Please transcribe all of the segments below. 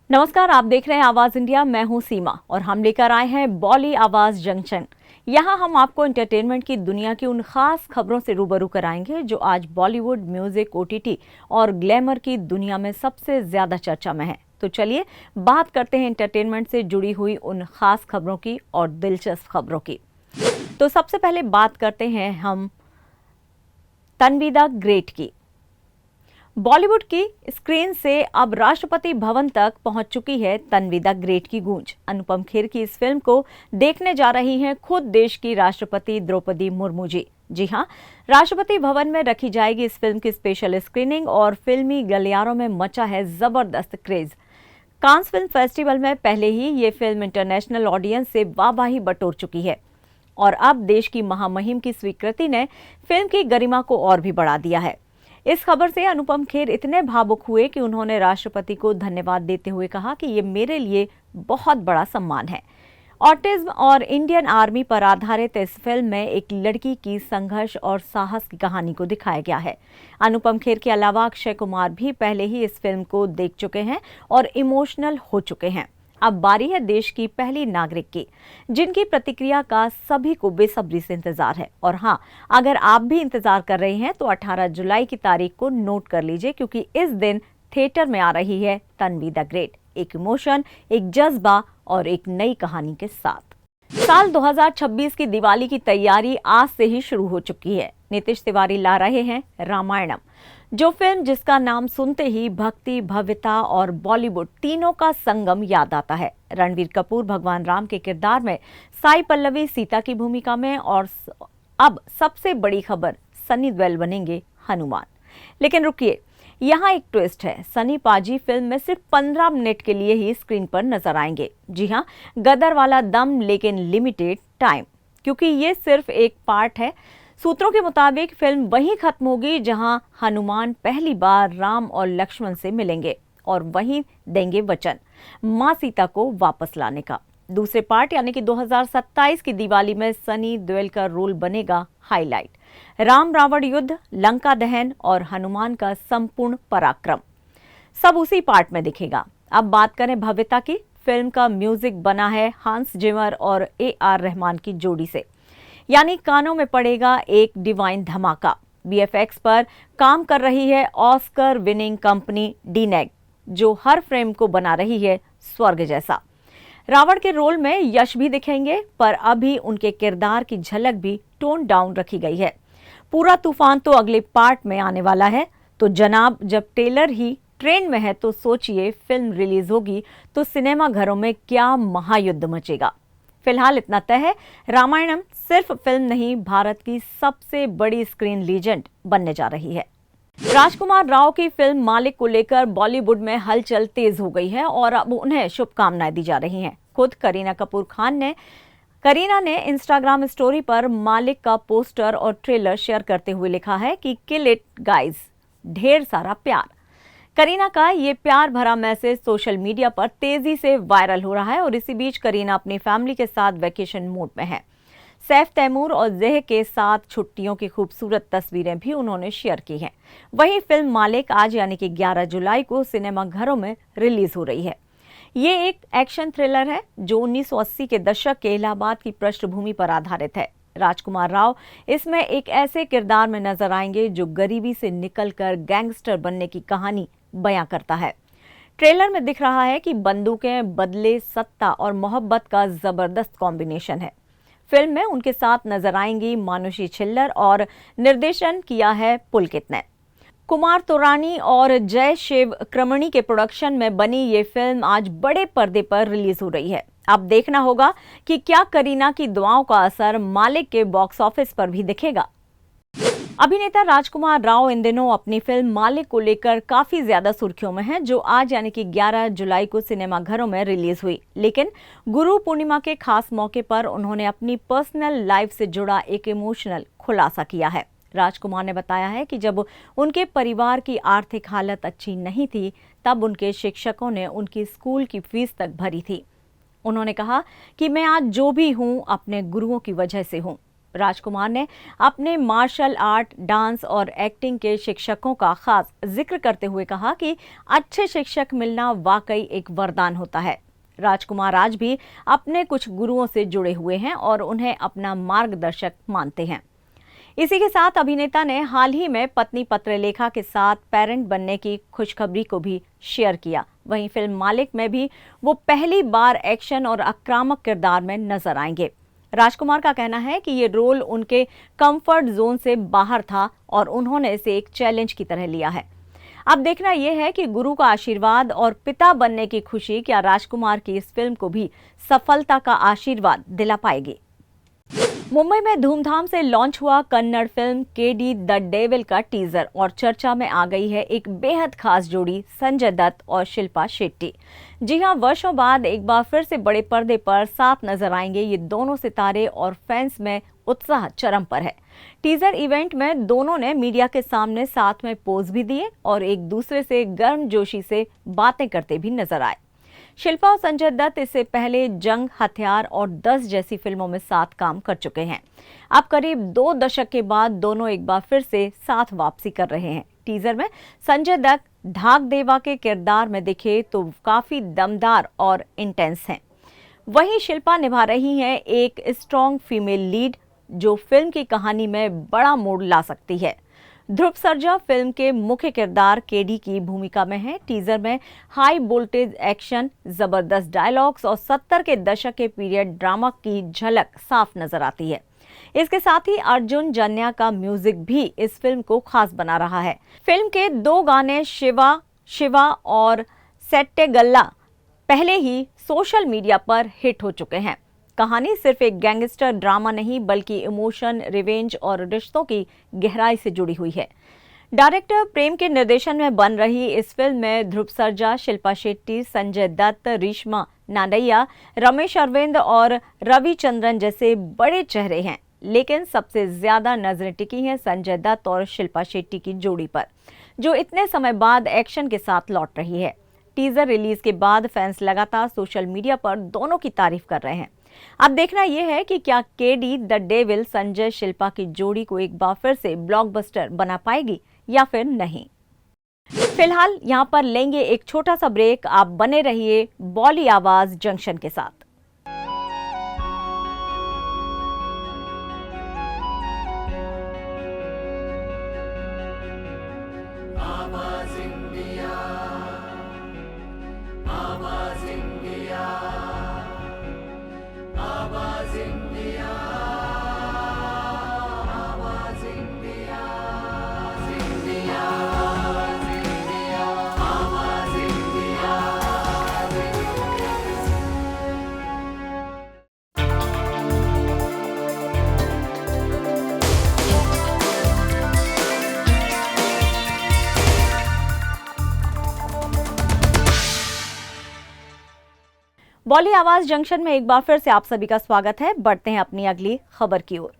नमस्कार, आप देख रहे हैं आवाज इंडिया। मैं हूं सीमा और हम लेकर आए हैं बॉली आवाज जंक्शन। यहां हम आपको एंटरटेनमेंट की दुनिया की उन खास खबरों से रूबरू कराएंगे जो आज बॉलीवुड, म्यूजिक, ओटीटी और ग्लैमर की दुनिया में सबसे ज्यादा चर्चा में है। तो चलिए बात करते हैं एंटरटेनमेंट से जुड़ी हुई उन खास खबरों की और दिलचस्प खबरों की। तो सबसे पहले बात करते हैं हम तन्वी द ग्रेट की। बॉलीवुड की स्क्रीन से अब राष्ट्रपति भवन तक पहुंच चुकी है तन्वी द ग्रेट की गूंज। अनुपम खेर की इस फिल्म को देखने जा रही हैं खुद देश की राष्ट्रपति द्रौपदी मुर्मू जी। जी हां, राष्ट्रपति भवन में रखी जाएगी इस फिल्म की स्पेशल स्क्रीनिंग और फिल्मी गलियारों में मचा है जबरदस्त क्रेज। कांस फिल्म फेस्टिवल में पहले ही ये फिल्म इंटरनेशनल ऑडियंस से वाहवाही बटोर चुकी है और अब देश की महामुहिम की स्वीकृति ने फिल्म की गरिमा को और भी बढ़ा दिया है। इस खबर से अनुपम खेर इतने भावुक हुए कि उन्होंने राष्ट्रपति को धन्यवाद देते हुए कहा कि ये मेरे लिए बहुत बड़ा सम्मान है। ऑटिज्म और इंडियन आर्मी पर आधारित इस फिल्म में एक लड़की की संघर्ष और साहस की कहानी को दिखाया गया है। अनुपम खेर के अलावा अक्षय कुमार भी पहले ही इस फिल्म को देख चुके हैं और इमोशनल हो चुके हैं। अब बारी है देश की पहली नागरिक की, जिनकी प्रतिक्रिया का सभी को बेसब्री से इंतजार है। और हाँ, अगर आप भी इंतजार कर रहे हैं तो 18 जुलाई की तारीख को नोट कर लीजिए, क्योंकि इस दिन थिएटर में आ रही है तन्वी द ग्रेट, एक इमोशन, एक जज्बा और एक नई कहानी के साथ। साल 2026 की दिवाली की तैयारी आज से ही शुरू हो चुकी है। नीतीश तिवारी ला रहे हैं रामायणम, जो फिल्म जिसका नाम सुनते ही भक्ति, भव्यता और बॉलीवुड तीनों का संगम याद आता है। रणबीर कपूर भगवान राम के किरदार में, साई पल्लवी सीता की भूमिका में और अब सबसे बड़ी खबर, सनी देओल बनेंगे हनुमान। लेकिन रुकिए, यहाँ एक ट्विस्ट है। सनी पाजी फिल्म में सिर्फ 15 मिनट के लिए ही स्क्रीन पर नजर आएंगे। जी हाँ, गदर वाला दम, लेकिन लिमिटेड टाइम, क्योंकि ये सिर्फ एक पार्ट है। सूत्रों के मुताबिक फिल्म वहीं खत्म होगी जहां हनुमान पहली बार राम और लक्ष्मण से मिलेंगे और वहीं देंगे वचन मां सीता को वापस लाने का। दूसरे पार्ट यानी कि 2027 की दिवाली में सनी देओल का रोल बनेगा हाईलाइट। राम रावण युद्ध, लंका दहन और हनुमान का संपूर्ण पराक्रम सब उसी पार्ट में दिखेगा। अब बात करें भव्यता की। फिल्म का म्यूजिक बना है हांस जिमर और AR रहमान की जोड़ी से, यानी कानों में पड़ेगा एक डिवाइन धमाका। VFX पर काम कर रही है ऑस्कर विनिंग कंपनी DNEG, जो हर फ्रेम को बना रही है स्वर्ग जैसा। रावण के रोल में यश भी दिखेंगे, पर अभी उनके किरदार की झलक भी टोन डाउन रखी गई है। पूरा तूफान तो अगले पार्ट में आने वाला है। तो जनाब, जब ट्रेलर ही ट्रेंड में है तो सोचिए फिल्म रिलीज होगी तो सिनेमा घरों में क्या महायुद्ध मचेगा। फिलहाल इतना तय है, रामायणम सिर्फ फिल्म नहीं, भारत की सबसे बड़ी स्क्रीन लीजेंड बनने जा रही है। राजकुमार राव की फिल्म मालिक को लेकर बॉलीवुड में हलचल तेज हो गई है और अब उन्हें शुभकामनाएं दी जा रही हैं। खुद करीना ने इंस्टाग्राम स्टोरी पर मालिक का पोस्टर और ट्रेलर शेयर करते हुए लिखा है कि किल इट गाइज, ढेर सारा प्यार। करीना का ये प्यार भरा मैसेज सोशल मीडिया पर तेजी से वायरल हो रहा है और इसी बीच करीना अपनी फैमिली के साथ वेकेशन मोड में है। सैफ तैमूर और ज़ेह के साथ छुट्टियों की खूबसूरत तस्वीरें भी उन्होंने शेयर की हैं। वहीं फिल्म मालिक आज यानी कि 11 जुलाई को सिनेमा घरों में रिलीज हो रही है। ये एक एक्शन थ्रिलर है जो 1980 के दशक के इलाहाबाद की पृष्ठभूमि पर आधारित है। राजकुमार राव इसमें एक ऐसे किरदार में नजर आएंगे जो गरीबी से निकलकर गैंगस्टर बनने की कहानी बयां करता है। ट्रेलर में दिख रहा है कि बंदूकें, बदले, सत्ता और मोहब्बत का जबरदस्त कॉम्बिनेशन है। फिल्म में उनके साथ नजर आएंगी मानुषी छिल्लर और निर्देशन किया है पुलकित ने। कुमार तोरानी और जय शिव क्रमणी के प्रोडक्शन में बनी ये फिल्म आज बड़े पर्दे पर रिलीज हो रही है। अब देखना होगा कि क्या करीना की दुआओं का असर मालिक के बॉक्स ऑफिस पर भी दिखेगा। अभिनेता राजकुमार राव इन दिनों अपनी फिल्म मालिक को लेकर काफी ज्यादा सुर्खियों में हैं, जो आज यानी कि 11 जुलाई को सिनेमा घरों में रिलीज हुई। लेकिन गुरु पूर्णिमा के खास मौके पर उन्होंने अपनी पर्सनल लाइफ से जुड़ा एक इमोशनल खुलासा किया है। राजकुमार ने बताया है कि जब उनके परिवार की आर्थिक हालत अच्छी नहीं थी, तब उनके शिक्षकों ने उनकी स्कूल की फीस तक भरी थी। उन्होंने कहा कि मैं आज जो भी हूं अपने गुरुओं की वजह से हूं। राजकुमार ने अपने मार्शल आर्ट, डांस और एक्टिंग के शिक्षकों का खास जिक्र करते हुए कहा कि अच्छे शिक्षक मिलना वाकई एक वरदान होता है। राजकुमार आज भी अपने कुछ गुरुओं से जुड़े हुए हैं और उन्हें अपना मार्गदर्शक मानते हैं। इसी के साथ अभिनेता ने हाल ही में पत्नी पत्रलेखा के साथ पेरेंट बनने की खुशखबरी को भी शेयर किया। वहीं फिल्म मालिक में भी वो पहली बार एक्शन और आक्रामक किरदार में नजर आएंगे। राजकुमार का कहना है कि ये रोल उनके कंफर्ट जोन से बाहर था और उन्होंने इसे एक चैलेंज की तरह लिया है। अब देखना यह है कि गुरु का आशीर्वाद और पिता बनने की खुशी क्या राजकुमार की इस फिल्म को भी सफलता का आशीर्वाद दिला पाएगी। मुंबई में धूमधाम से लॉन्च हुआ Kannada film KD the devil का टीजर और चर्चा में आ गई है एक बेहद खास जोड़ी संजय दत्त और शिल्पा शेट्टी। जी हां, वर्षों बाद एक बार फिर से बड़े पर्दे पर साथ नजर आएंगे ये दोनों सितारे और फैंस में उत्साह चरम पर है। टीजर इवेंट में दोनों ने मीडिया के सामने साथ में पोज भी दिए और एक दूसरे से गर्मजोशी से बातें करते भी नजर आए। शिल्पा और संजय दत्त इससे पहले जंग, हथियार और 10 जैसी फिल्मों में साथ काम कर चुके हैं। अब करीब 2 दशक के बाद दोनों एक बार फिर से साथ वापसी कर रहे हैं। टीजर में संजय दत्त ढाक देवा के किरदार में दिखे तो काफी दमदार और इंटेंस हैं। वहीं शिल्पा निभा रही हैं एक स्ट्रॉन्ग फीमेल लीड जो फिल्म की कहानी में बड़ा मोड़ ला सकती है। ध्रुव सर्जा फिल्म के मुख्य किरदार केडी की भूमिका में है। टीजर में हाई वोल्टेज एक्शन, जबरदस्त डायलॉग्स और 70 के दशक के पीरियड ड्रामा की झलक साफ नजर आती है। इसके साथ ही अर्जुन जन्या का म्यूजिक भी इस फिल्म को खास बना रहा है। फिल्म के 2 गाने शिवा और सेट्टे गल्ला पहले ही सोशल मीडिया पर हिट हो चुके हैं। कहानी सिर्फ एक गैंगस्टर ड्रामा नहीं बल्कि इमोशन, रिवेंज और रिश्तों की गहराई से जुड़ी हुई है। डायरेक्टर प्रेम के निर्देशन में बन रही इस फिल्म में ध्रुव सर्जा, शिल्पा शेट्टी, संजय दत्त, रेशमा नाडैया, रमेश अरविंद और रविचंद्रन जैसे बड़े चेहरे हैं। लेकिन सबसे ज्यादा नजरें टिकी हैं संजय दत्त और शिल्पा शेट्टी की जोड़ी पर, जो इतने समय बाद एक्शन के साथ लौट रही है। टीजर रिलीज के बाद फैंस लगातार सोशल मीडिया पर दोनों की तारीफ कर रहे हैं। अब देखना यह है कि क्या KD the devil Sanjay Shilpa की जोड़ी को एक बार फिर से ब्लॉकबस्टर बना पाएगी या फिर नहीं। फिलहाल यहां पर लेंगे एक छोटा सा ब्रेक। आप बने रहिए बॉली आवाज जंक्शन के साथ। बॉली आवाज जंक्शन में एक बार फिर से आप सभी का स्वागत है। बढ़ते हैं अपनी अगली खबर की ओर।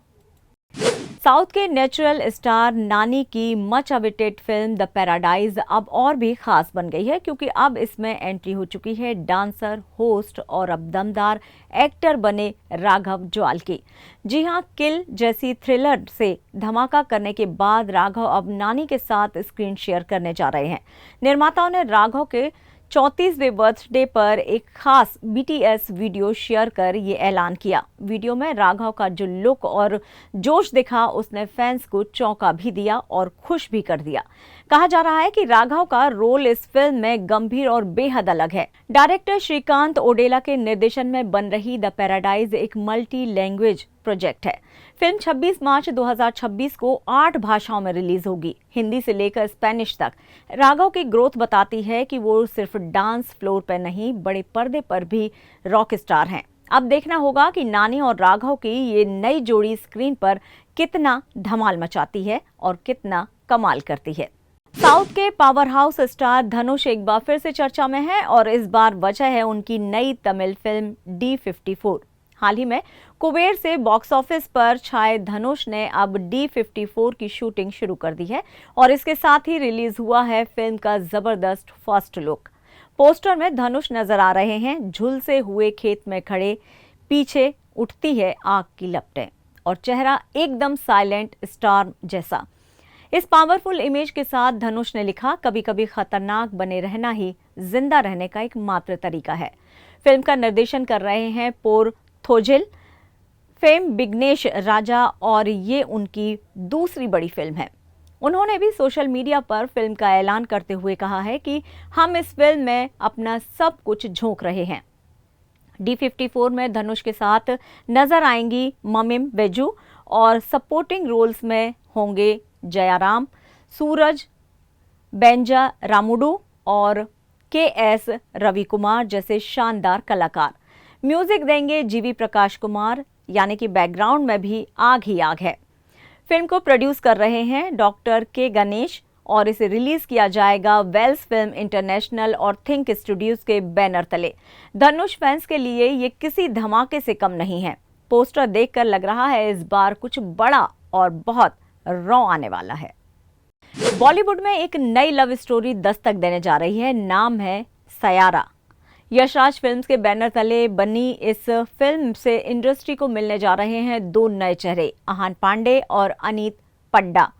साउथ के नेचुरल स्टार नानी की much awaited film the paradise अब और भी खास बन गई है क्योंकि अब इसमें एंट्री हो चुकी है डांसर, होस्ट और अब दमदार एक्टर बने राघव जुआल की। जी हां, किल जैसी थ्रिलर से धमाका करने के बाद राघव अब नानी के साथ स्क्रीन शेयर करने जा रहे हैं। निर्माताओं ने राघव के 34वें बर्थडे पर एक खास BTS वीडियो शेयर कर ये ऐलान किया। वीडियो में राघव का जो लुक और जोश दिखा उसने फैंस को चौंका भी दिया और खुश भी कर दिया। कहा जा रहा है कि राघव का रोल इस फिल्म में गंभीर और बेहद अलग है। डायरेक्टर श्रीकांत ओडेला के निर्देशन में बन रही द पैराडाइज एक मल्टी लैंग्वेज प्रोजेक्ट है। फिल्म 26 मार्च 2026 को 8 भाषाओं में रिलीज होगी, हिंदी से लेकर स्पेनिश तक। राघव की ग्रोथ बताती है कि वो सिर्फ डांस फ्लोर पर नहीं, बड़े पर्दे पर भी रॉक स्टार हैं। अब देखना होगा कि नानी और राघव की ये नई जोड़ी स्क्रीन पर कितना धमाल मचाती है और कितना कमाल करती है। साउथ के पावर हाउस स्टार धनुष एक बार फिर से चर्चा में है और इस बार वजह है उनकी नई तमिल फिल्म D54। हाल ही में कुबेर से बॉक्स ऑफिस पर छाए धनुष ने अब D54 की शूटिंग शुरू कर दी है और इसके साथ ही रिलीज हुआ है फिल्म का जबरदस्त फर्स्ट लुक। पोस्टर में धनुष नजर आ रहे हैं झुलसे हुए खेत में खड़े, पीछे उठती है आग की लपटें और चेहरा एकदम साइलेंट स्टार जैसा। इस पावरफुल इमेज के साथ धनुष ने लिखा, कभी कभी खतरनाक बने रहना ही जिंदा रहने का एक मात्र तरीका है। फिल्म का निर्देशन कर रहे हैं पोर थोजिल, फेम विघ्नेश राजा और ये उनकी दूसरी बड़ी फिल्म है। उन्होंने भी सोशल मीडिया पर फिल्म का ऐलान करते हुए कहा है कि हम इस फिल्म में अपना सब कुछ झोंक रहे हैं। D54 में धनुष के साथ नजर आएंगी ममिम वेजू और सपोर्टिंग रोल्स में होंगे जयाराम, सूरज, बेंजा रामुडू और KS रवि कुमार जैसे शानदार कलाकार। म्यूजिक देंगे GV प्रकाश कुमार, यानी कि बैकग्राउंड में भी आग ही आग है। फिल्म को प्रोड्यूस कर रहे हैं डॉक्टर K गणेश और इसे रिलीज किया जाएगा वेल्स फिल्म इंटरनेशनल और थिंक स्टूडियोज के बैनर तले। धनुष फैंस के लिए ये किसी धमाके से कम नहीं है। पोस्टर देखकर लग रहा है इस बार कुछ बड़ा और बहुत रॉ आने वाला है। बॉलीवुड में एक नई लव स्टोरी दस्तक देने जा रही है। नाम है सयारा। यशराज फिल्म्स के बैनर तले बनी इस फिल्म से इंडस्ट्री को मिलने जा रहे हैं दो नए चेहरे, आहान पांडे और अनीत पड्डा।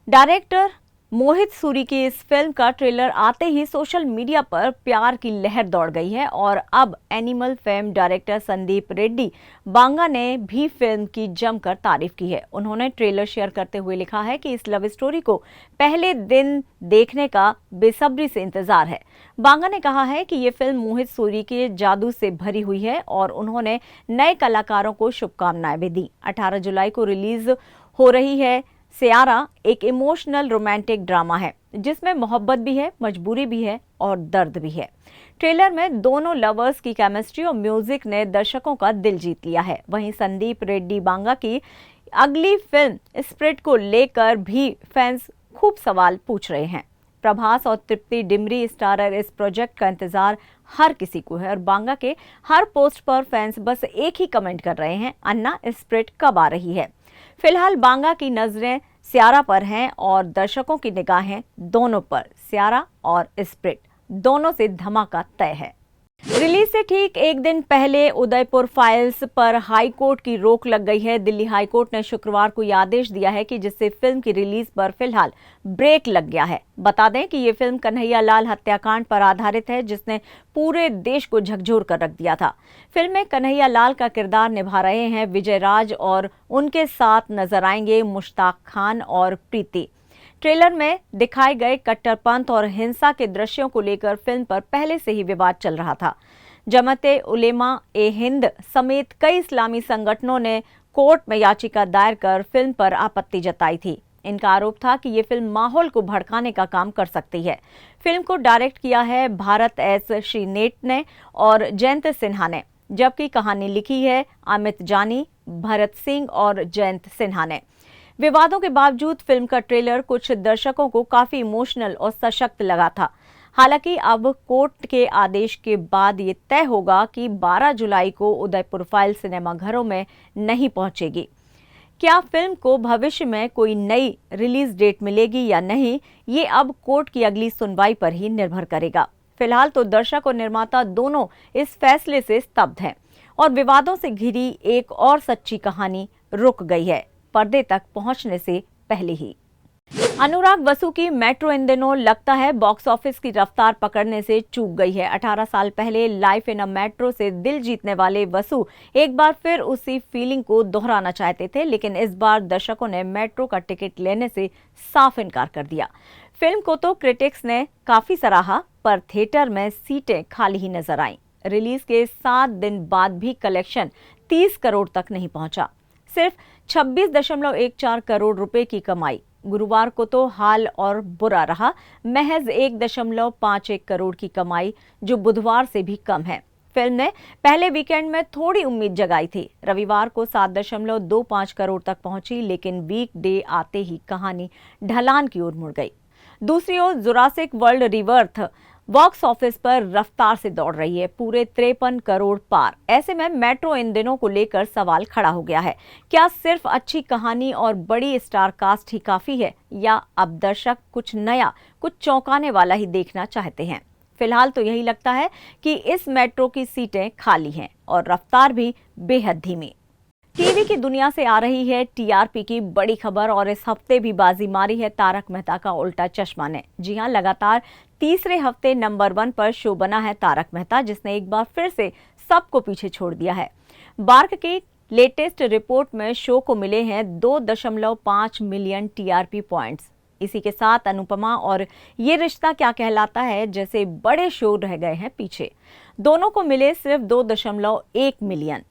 डायरेक्टर मोहित सूरी की इस फिल्म का ट्रेलर आते ही सोशल मीडिया पर प्यार की लहर दौड़ गई है और अब Animal fame director Sandeep Reddy Vanga ने भी फिल्म की जमकर तारीफ की है। उन्होंने ट्रेलर शेयर करते हुए लिखा है कि इस लव स्टोरी को पहले दिन देखने का बेसब्री से इंतजार है। बांगा ने कहा है कि ये फिल्म मोहित सूरी के जादू से भरी हुई है और उन्होंने नए कलाकारों को शुभकामनाएं भी दी। 18 जुलाई को रिलीज हो रही है सयारा एक इमोशनल रोमांटिक ड्रामा है जिसमें मोहब्बत भी है, मजबूरी भी है और दर्द भी है। ट्रेलर में दोनों लवर्स की केमिस्ट्री और म्यूजिक ने दर्शकों का दिल जीत लिया है। वहीं संदीप रेड्डी बांगा की अगली फिल्म स्प्रिट को लेकर भी फैंस खूब सवाल पूछ रहे हैं। प्रभास और तृप्ति डिमरी स्टारर इस प्रोजेक्ट का इंतजार हर किसी को है और बांगा के हर पोस्ट पर फैंस बस एक ही कमेंट कर रहे हैं, अन्ना स्प्रिट कब आ रही है। फिलहाल बांगा की नजरें सयारा पर हैं और दर्शकों की निगाहें दोनों पर। सयारा और स्प्रिट दोनों से धमाका तय है। रिलीज से ठीक एक दिन पहले उदयपुर फाइल्स पर हाई कोर्ट की रोक लग गई है। दिल्ली हाई कोर्ट ने शुक्रवार को यह आदेश दिया है कि जिससे फिल्म की रिलीज पर फिलहाल ब्रेक लग गया है। बता दें कि ये फिल्म कन्हैया लाल हत्याकांड पर आधारित है जिसने पूरे देश को झकझोर कर रख दिया था। फिल्म में कन्हैया लाल का किरदार निभा रहे हैं विजय राज और उनके साथ नजर आएंगे मुश्ताक खान और प्रीति। ट्रेलर में दिखाए गए कट्टरपंथ और हिंसा के दृश्यों को लेकर फिल्म पर पहले से ही विवाद चल रहा था। जमाते उलेमा ए हिंद समेत कई इस्लामी संगठनों ने कोर्ट में याचिका दायर कर फिल्म पर आपत्ति जताई थी। इनका आरोप था कि ये फिल्म माहौल को भड़काने का काम कर सकती है। फिल्म को डायरेक्ट किया है भारत एस श्रीनेट ने और जयंत सिन्हा ने, जबकि कहानी लिखी है अमित जानी, भरत सिंह और जयंत सिन्हा ने। विवादों के बावजूद फिल्म का ट्रेलर कुछ दर्शकों को काफी इमोशनल और सशक्त लगा था। हालांकि अब कोर्ट के आदेश के बाद ये तय होगा कि 12 जुलाई को उदयपुर फाइल सिनेमाघरों में नहीं पहुंचेगी। क्या फिल्म को भविष्य में कोई नई रिलीज डेट मिलेगी या नहीं, ये अब कोर्ट की अगली सुनवाई पर ही निर्भर करेगा। फिलहाल तो दर्शक और निर्माता दोनों इस फैसले से स्तब्ध हैं और विवादों से घिरी एक और सच्ची कहानी रुक गई है पर्दे तक पहुंचने से पहले ही। अनुराग वसु की मेट्रो इन दिनों लगता है बॉक्स ऑफिस की रफ्तार पकड़ने से चूक गई है। 18 साल पहले लाइफ इन अ मेट्रो से दिल जीतने वाले वसु एक बार फिर उसी फीलिंग को दोहराना चाहते थे, लेकिन इस बार दर्शकों ने मेट्रो का टिकट लेने से साफ इनकार कर दिया। फिल्म को तो क्रिटिक्स ने काफी सराहा, पर थिएटर में सीटें खाली ही नजर आईं। रिलीज के 7 दिन बाद भी कलेक्शन 30 करोड़ तक नहीं पहुंचा, सिर्फ 26.14 करोड़ रुपए की कमाई। गुरुवार को तो हाल और बुरा रहा, महज 1.51 करोड़ की कमाई, जो बुधवार से भी कम है। फिल्म ने पहले वीकेंड में थोड़ी उम्मीद जगाई थी। रविवार को 7.25 करोड़ तक पहुंची, लेकिन वीक डे आते ही कहानी ढलान की ओर मुड़ गई। दूसरी ओर Jurassic World Rebirth box office पर रफ्तार से दौड़ रही है, पूरे 53 करोड़ पार। ऐसे में मेट्रो इन दिनों को लेकर सवाल खड़ा हो गया है, क्या सिर्फ अच्छी कहानी और बड़ी स्टार कास्ट ही काफी है, या अब दर्शक कुछ नया, कुछ चौंकाने वाला ही देखना चाहते हैं। फिलहाल तो यही लगता है कि इस मेट्रो की सीटें खाली हैं और रफ्तार भी बेहद धीमी। टीवी की दुनिया से आ रही है टीआरपी की बड़ी खबर और इस हफ्ते भी बाजी मारी है तारक मेहता का उल्टा चश्मा ने। जी हां, लगातार तीसरे हफ्ते नंबर 1 पर शो बना है तारक मेहता, जिसने एक बार फिर से सबको पीछे छोड़ दिया है। बार्क की लेटेस्ट रिपोर्ट में शो को मिले हैं 2.5 मिलियन टीआरपी पॉइंट्स। इसी के साथ अनुपमा और ये रिश्ता क्या कहलाता है जैसे बड़े शो रह गए हैं पीछे। दोनों को मिले सिर्फ 2.1 मिलियन।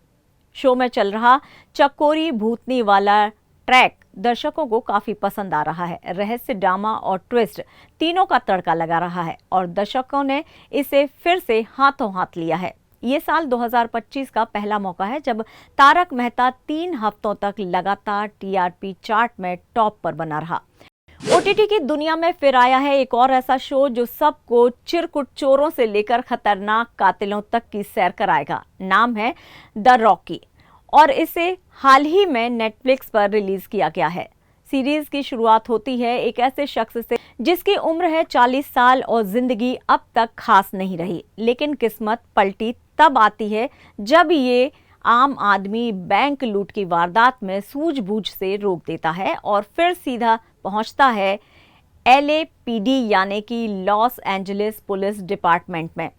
शो में चल रहा चकोरी भूतनी वाला ट्रैक दर्शकों को काफी पसंद आ रहा है। रहस्य, ड्रामा और ट्विस्ट तीनों का तड़का लगा रहा है और दर्शकों ने इसे फिर से हाथों हाथ लिया है। ये साल 2025 का पहला मौका है जब तारक मेहता 3 हफ्तों तक लगातार टीआरपी चार्ट में टॉप पर बना रहा। ओटीटी की दुनिया में फिर आया है एक और ऐसा शो जो सबको चिरकुट चोरों से लेकर खतरनाक कातिलों तक की सैर कराएगा। नाम है द रॉकी और इसे हाल ही में नेटफ्लिक्स पर रिलीज किया गया है। सीरीज की शुरुआत होती है एक ऐसे शख्स से जिसकी उम्र है 40 साल और जिंदगी अब तक खास नहीं रही, लेकिन किस्मत पलटी तब आती है जब ये आम आदमी बैंक लूट की वारदात में सूझबूझ से रोक देता है और फिर सीधा पहुंचता है LAPD यानी कि लॉस एंजलिस पुलिस डिपार्टमेंट में।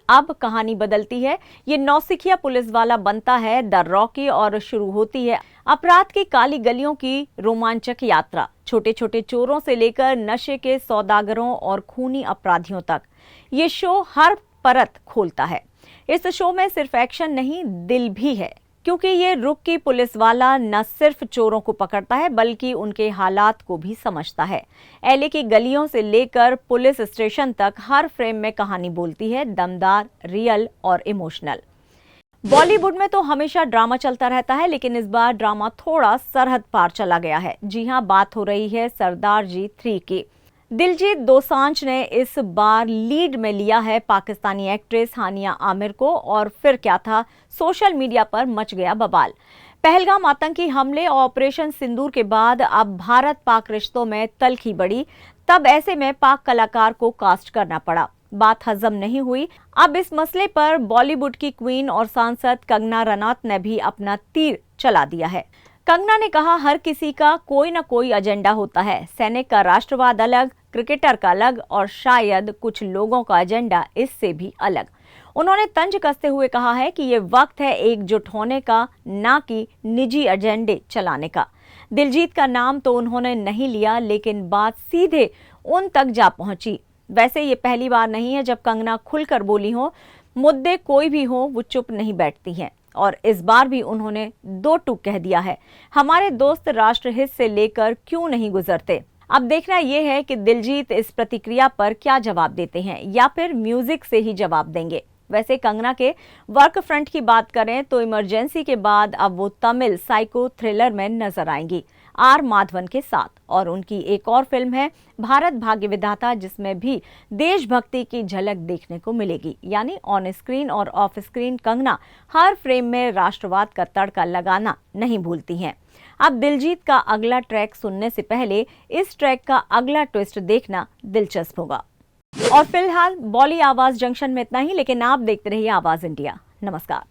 अब कहानी बदलती है, ये नौसिखिया पुलिस वाला बनता है द रॉकी और शुरू होती है अपराध की काली गलियों की रोमांचक यात्रा। छोटे छोटे चोरों से लेकर नशे के सौदागरों और खूनी अपराधियों तक ये शो हर परत खोलता है। इस शो में सिर्फ एक्शन नहीं, दिल भी है, क्योंकि ये रुक की पुलिस वाला न सिर्फ चोरों को पकड़ता है बल्कि उनके हालात को भी समझता है। LA की गलियों से लेकर पुलिस स्टेशन तक हर फ्रेम में कहानी बोलती है, दमदार, रियल और इमोशनल। बॉलीवुड में तो हमेशा ड्रामा चलता रहता है, लेकिन इस बार ड्रामा थोड़ा सरहद पार चला गया है। जी हां, बात हो रही है सरदार जी 3 की। दिलजीत दोसांझ ने इस बार लीड में लिया है पाकिस्तानी एक्ट्रेस हानिया आमिर को और फिर क्या था, सोशल मीडिया पर मच गया बवाल। पहलगाम आतंकी हमले और ऑपरेशन सिंदूर के बाद अब भारत पाक रिश्तों में तल्खी बढ़ी। तब ऐसे में पाक कलाकार को कास्ट करना पड़ा। बात हजम नहीं हुई। अब इस मसले पर बॉलीवुड की क्वीन और सांसद कंगना रनौत ने भी अपना तीर चला दिया है। कंगना ने कहा, हर किसी का कोई ना कोई एजेंडा होता है। सैनिक का राष्ट्रवाद अलग, क्रिकेटर का अलग और शायद कुछ लोगों का एजेंडा इससे भी अलग। उन्होंने तंज कसते हुए कहा है कि ये वक्त है एकजुट होने का, ना कि निजी एजेंडे चलाने का। दिलजीत का नाम तो उन्होंने नहीं लिया, लेकिन बात सीधे उन तक जा पहुंची। वैसे ये पहली बार नहीं है जब कंगना खुलकर बोली हो। मुद्दे कोई भी हो, वो चुप नहीं बैठती हैं और इस बार भी उन्होंने 2 टूक कह दिया है, हमारे दोस्त राष्ट्रहित से लेकर क्यों नहीं गुजरते। अब देखना यह है कि दिलजीत इस प्रतिक्रिया पर क्या जवाब देते हैं या फिर म्यूजिक से ही जवाब देंगे। वैसे कंगना के वर्क फ्रंट की बात करें तो इमरजेंसी के बाद अब वो तमिल साइको थ्रिलर में नजर आएंगी R माधवन के साथ, और उनकी एक और फिल्म है भारत भाग्य विधाता, जिसमें भी देशभक्ति की झलक देखने को मिलेगी। यानी ऑन स्क्रीन और of screen Kangana her frame में राष्ट्रवाद का तड़का लगाना नहीं भूलती हैं। अब दिलजीत का अगला ट्रैक सुनने से पहले इस ट्रैक का अगला ट्विस्ट देखना दिलचस्प होगा। और फिलहाल बॉली आवाज जंक्शन में इतना ही, लेकिन आप देखते रहिए आवाज इंडिया। नमस्कार।